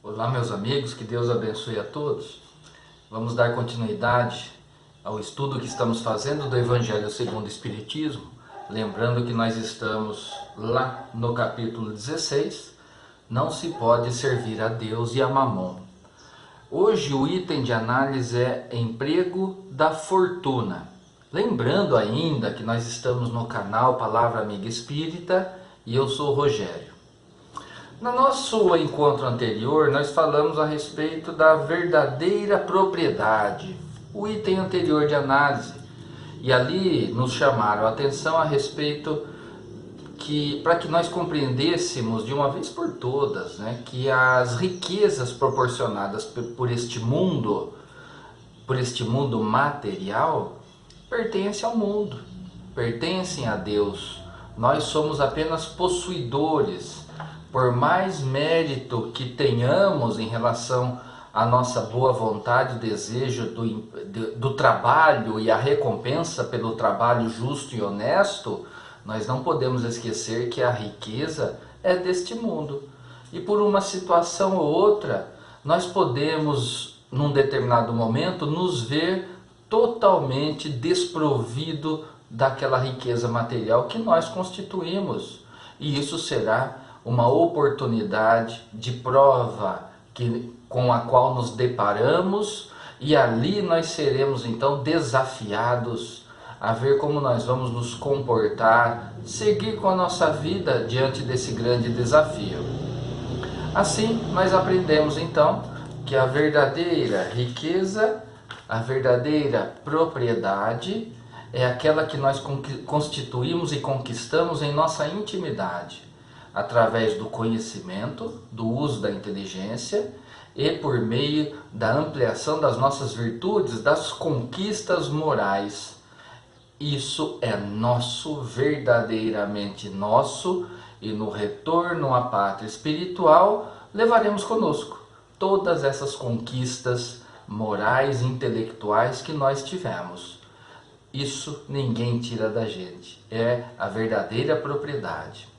Olá, meus amigos, que Deus abençoe a todos. Vamos dar continuidade ao estudo que estamos fazendo do Evangelho segundo o Espiritismo, lembrando que nós estamos lá no capítulo 16, não se pode servir a Deus e a Mamon. Hoje o item de análise é emprego da fortuna. Lembrando ainda que nós estamos no canal Palavra Amiga Espírita e eu sou o Rogério. No nosso encontro anterior, nós falamos a respeito da verdadeira propriedade, o item anterior de análise. E ali nos chamaram a atenção a respeito para que nós compreendêssemos de uma vez por todas, que as riquezas proporcionadas por este mundo material, pertencem ao mundo, pertencem a Deus. Nós somos apenas possuidores. Por mais mérito que tenhamos em relação à nossa boa vontade, desejo do trabalho e a recompensa pelo trabalho justo e honesto, nós não podemos esquecer que a riqueza é deste mundo. E por uma situação ou outra, nós podemos, num determinado momento, nos ver totalmente desprovido daquela riqueza material que nós constituímos. E isso será uma oportunidade de prova com a qual nos deparamos, e ali nós seremos então desafiados a ver como nós vamos nos comportar, seguir com a nossa vida diante desse grande desafio. Assim, nós aprendemos então que a verdadeira riqueza, a verdadeira propriedade é aquela que nós constituímos e conquistamos em nossa intimidade, através do conhecimento, do uso da inteligência e por meio da ampliação das nossas virtudes, das conquistas morais. Isso é nosso, verdadeiramente nosso, e no retorno à pátria espiritual levaremos conosco todas essas conquistas morais e intelectuais que nós tivemos. Isso ninguém tira da gente, é a verdadeira propriedade.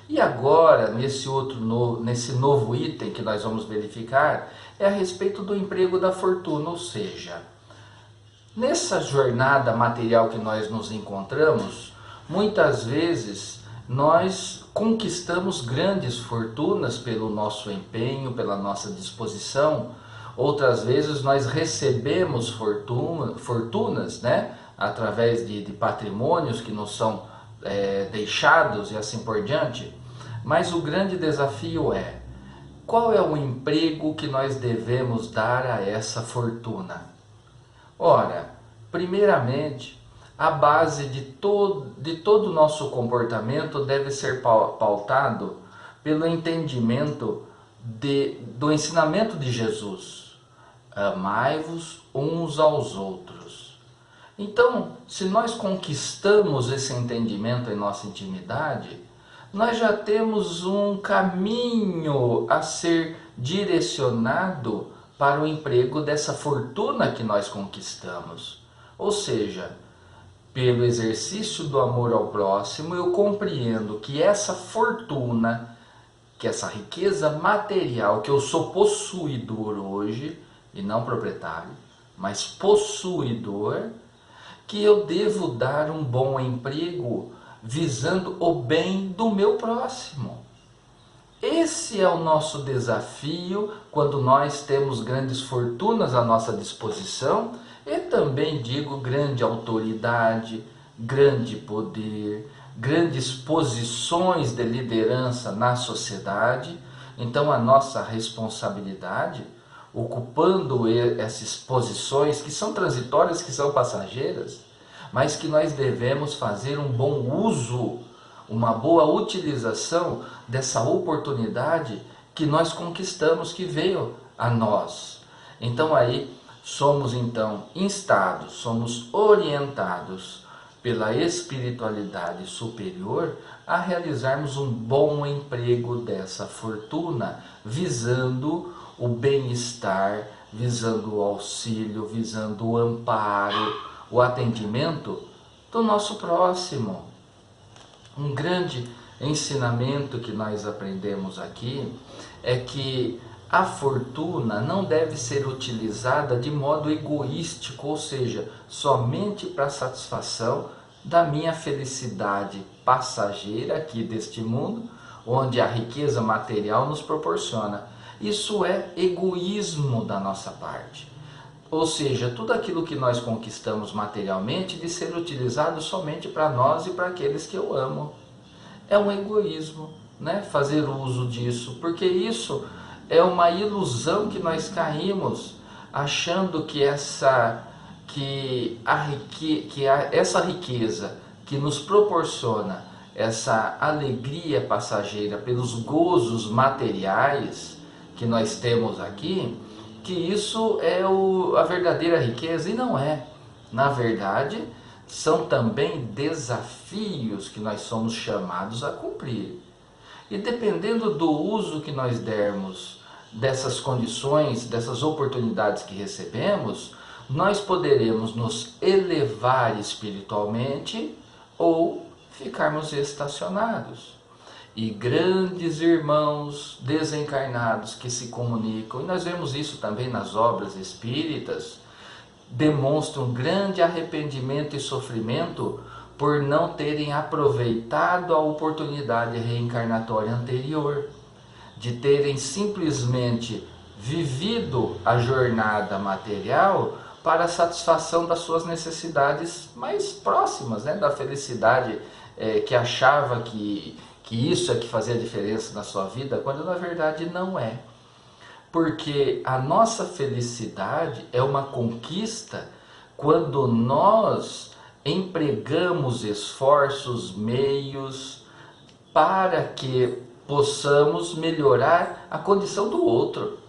E agora, nesse novo item que nós vamos verificar, é a respeito do emprego da fortuna, ou seja, nessa jornada material que nós nos encontramos, muitas vezes nós conquistamos grandes fortunas pelo nosso empenho, pela nossa disposição. Outras vezes nós recebemos fortunas, através de patrimônios que nos são deixados e assim por diante. Mas o grande desafio é: qual é o emprego que nós devemos dar a essa fortuna? Ora, primeiramente, a base de todo o nosso comportamento deve ser pautado pelo entendimento do ensinamento de Jesus: amai-vos uns aos outros. Então, se nós conquistamos esse entendimento em nossa intimidade, nós já temos um caminho a ser direcionado para o emprego dessa fortuna que nós conquistamos. Ou seja, pelo exercício do amor ao próximo, eu compreendo que essa fortuna, que essa riqueza material, que eu sou possuidor hoje, e não proprietário, mas possuidor, que eu devo dar um bom emprego visando o bem do meu próximo. Esse é o nosso desafio quando nós temos grandes fortunas à nossa disposição e também digo grande autoridade, grande poder, grandes posições de liderança na sociedade. Então a nossa responsabilidade, ocupando essas posições que são transitórias, que são passageiras, mas que nós devemos fazer um bom uso, uma boa utilização dessa oportunidade que nós conquistamos, que veio a nós. Então aí somos instados, somos orientados pela espiritualidade superior a realizarmos um bom emprego dessa fortuna, visando o bem-estar, visando o auxílio, visando o amparo, o atendimento do nosso próximo. Um grande ensinamento que nós aprendemos aqui é que a fortuna não deve ser utilizada de modo egoístico, ou seja, somente para satisfação da minha felicidade passageira aqui deste mundo, onde a riqueza material nos proporciona. Isso é egoísmo da nossa parte. Ou seja, tudo aquilo que nós conquistamos materialmente de ser utilizado somente para nós e para aqueles que eu amo. É um egoísmo, né? Fazer uso disso, porque isso é uma ilusão que nós caímos, achando que essa riqueza que nos proporciona essa alegria passageira pelos gozos materiais que nós temos aqui, que isso é a verdadeira riqueza, e não é. Na verdade, são também desafios que nós somos chamados a cumprir. E dependendo do uso que nós dermos dessas condições, dessas oportunidades que recebemos, nós poderemos nos elevar espiritualmente ou ficarmos estacionados. E grandes irmãos desencarnados que se comunicam, e nós vemos isso também nas obras espíritas, demonstram grande arrependimento e sofrimento por não terem aproveitado a oportunidade reencarnatória anterior, de terem simplesmente vivido a jornada material para a satisfação das suas necessidades mais próximas, né? Da felicidade que achava que isso é que fazia diferença na sua vida, quando na verdade não é. Porque a nossa felicidade é uma conquista quando nós empregamos esforços, meios, para que possamos melhorar a condição do outro.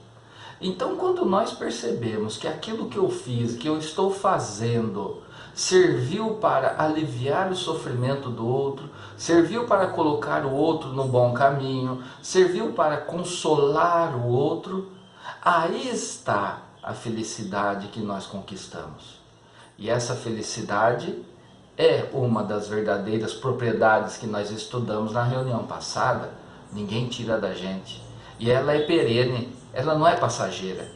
Então, quando nós percebemos que aquilo que eu fiz, que eu estou fazendo, serviu para aliviar o sofrimento do outro, serviu para colocar o outro no bom caminho, serviu para consolar o outro, aí está a felicidade que nós conquistamos. E essa felicidade é uma das verdadeiras propriedades que nós estudamos na reunião passada. Ninguém tira da gente. E ela é perene, ela não é passageira,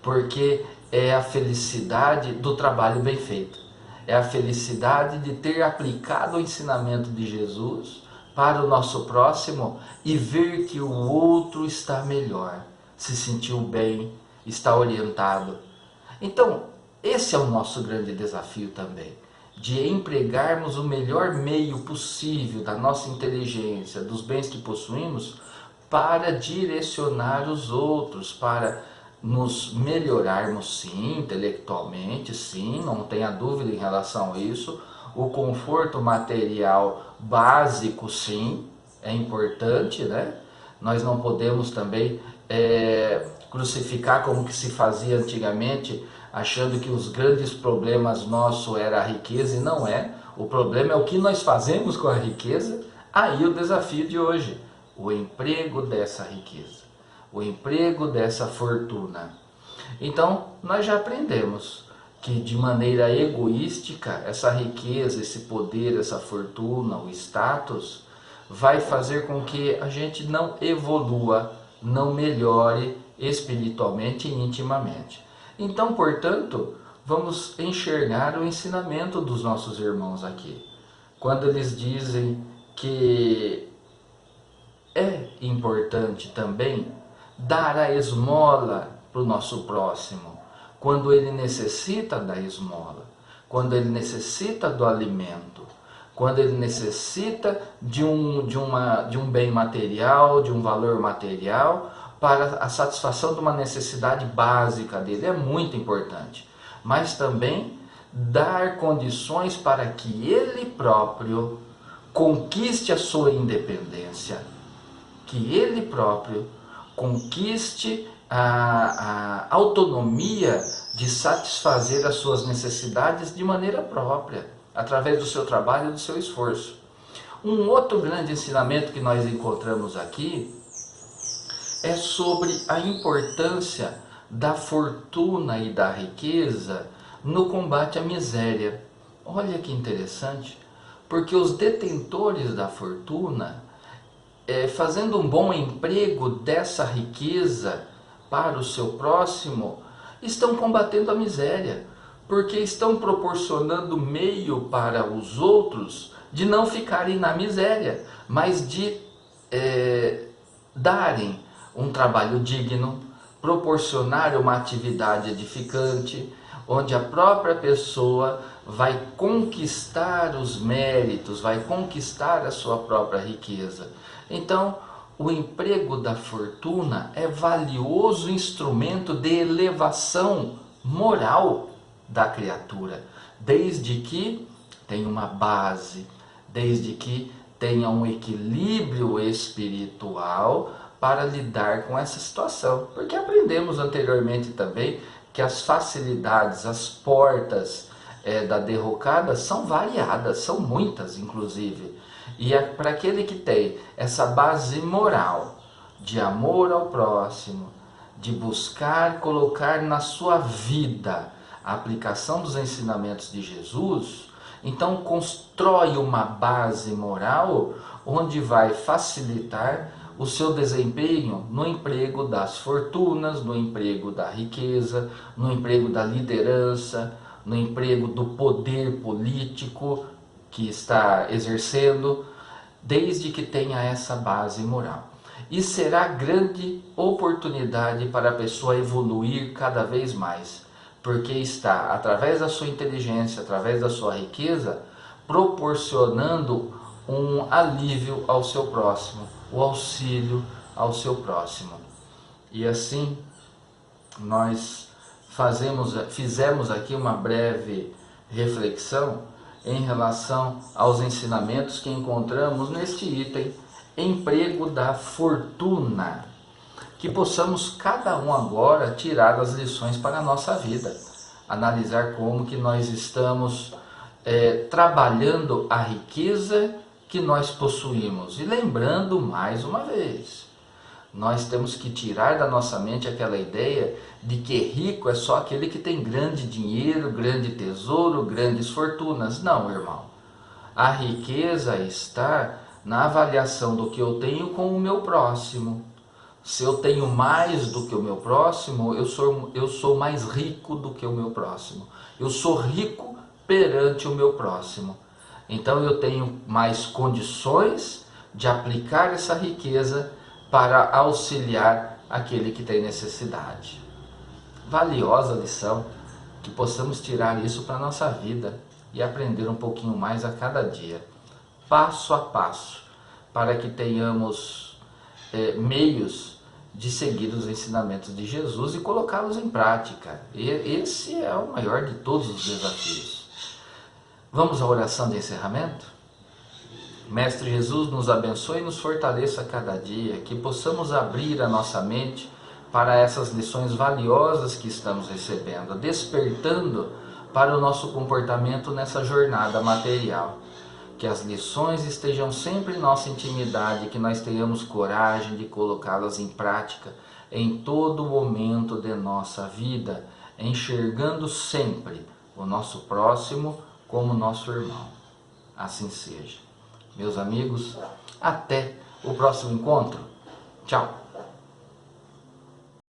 porque é a felicidade do trabalho bem feito. É a felicidade de ter aplicado o ensinamento de Jesus para o nosso próximo e ver que o outro está melhor, se sentiu bem, está orientado. Então, esse é o nosso grande desafio também, de empregarmos o melhor meio possível da nossa inteligência, dos bens que possuímos, para direcionar os outros, para nos melhorarmos sim, intelectualmente, sim, não tenha dúvida em relação a isso. O conforto material básico, sim, é importante, né? Nós não podemos também crucificar como que se fazia antigamente, achando que os grandes problemas nossos era a riqueza, e não é. O problema é o que nós fazemos com a riqueza. Aí o desafio de hoje, o emprego dessa riqueza, o emprego dessa fortuna. Então, nós já aprendemos que de maneira egoística, essa riqueza, esse poder, essa fortuna, o status, vai fazer com que a gente não evolua, não melhore espiritualmente e intimamente. Então, portanto, vamos enxergar o ensinamento dos nossos irmãos aqui. Quando eles dizem que é importante também dar a esmola para o nosso próximo, quando ele necessita da esmola, quando ele necessita do alimento, quando ele necessita de um bem material, de um valor material, para a satisfação de uma necessidade básica dele, é muito importante. Mas também dar condições para que ele próprio conquiste a sua independência, que ele próprio conquiste a autonomia de satisfazer as suas necessidades de maneira própria, através do seu trabalho e do seu esforço. Um outro grande ensinamento que nós encontramos aqui é sobre a importância da fortuna e da riqueza no combate à miséria. Olha que interessante, porque os detentores da fortuna, fazendo um bom emprego dessa riqueza para o seu próximo, estão combatendo a miséria, porque estão proporcionando meio para os outros de não ficarem na miséria, mas de darem um trabalho digno, proporcionar uma atividade edificante, onde a própria pessoa vai conquistar os méritos, vai conquistar a sua própria riqueza. Então, o emprego da fortuna é valioso instrumento de elevação moral da criatura, desde que tenha uma base, desde que tenha um equilíbrio espiritual para lidar com essa situação. Porque aprendemos anteriormente também que as facilidades, as portas da derrocada são variadas, são muitas inclusive. E para aquele que tem essa base moral de amor ao próximo, de buscar colocar na sua vida a aplicação dos ensinamentos de Jesus, então constrói uma base moral onde vai facilitar o seu desempenho no emprego das fortunas, no emprego da riqueza, no emprego da liderança, no emprego do poder político que está exercendo, desde que tenha essa base moral. E será grande oportunidade para a pessoa evoluir cada vez mais, porque está, através da sua inteligência, através da sua riqueza, proporcionando um alívio ao seu próximo, o auxílio ao seu próximo. E assim, nós fizemos aqui uma breve reflexão em relação aos ensinamentos que encontramos neste item, emprego da fortuna. Que possamos cada um agora tirar as lições para a nossa vida, analisar como que nós estamos trabalhando a riqueza que nós possuímos. E lembrando mais uma vez, nós temos que tirar da nossa mente aquela ideia de que rico é só aquele que tem grande dinheiro, grande tesouro, grandes fortunas. Não, irmão. A riqueza está na avaliação do que eu tenho com o meu próximo. Se eu tenho mais do que o meu próximo, eu sou mais rico do que o meu próximo. Eu sou rico perante o meu próximo. Então eu tenho mais condições de aplicar essa riqueza para auxiliar aquele que tem necessidade. Valiosa lição, que possamos tirar isso para a nossa vida e aprender um pouquinho mais a cada dia, passo a passo, para que tenhamos meios de seguir os ensinamentos de Jesus e colocá-los em prática. E esse é o maior de todos os desafios. Vamos à oração de encerramento? Mestre Jesus, nos abençoe e nos fortaleça a cada dia, que possamos abrir a nossa mente para essas lições valiosas que estamos recebendo, despertando para o nosso comportamento nessa jornada material. Que as lições estejam sempre em nossa intimidade, que nós tenhamos coragem de colocá-las em prática em todo momento de nossa vida, enxergando sempre o nosso próximo como nosso irmão. Assim seja. Meus amigos, até o próximo encontro. Tchau!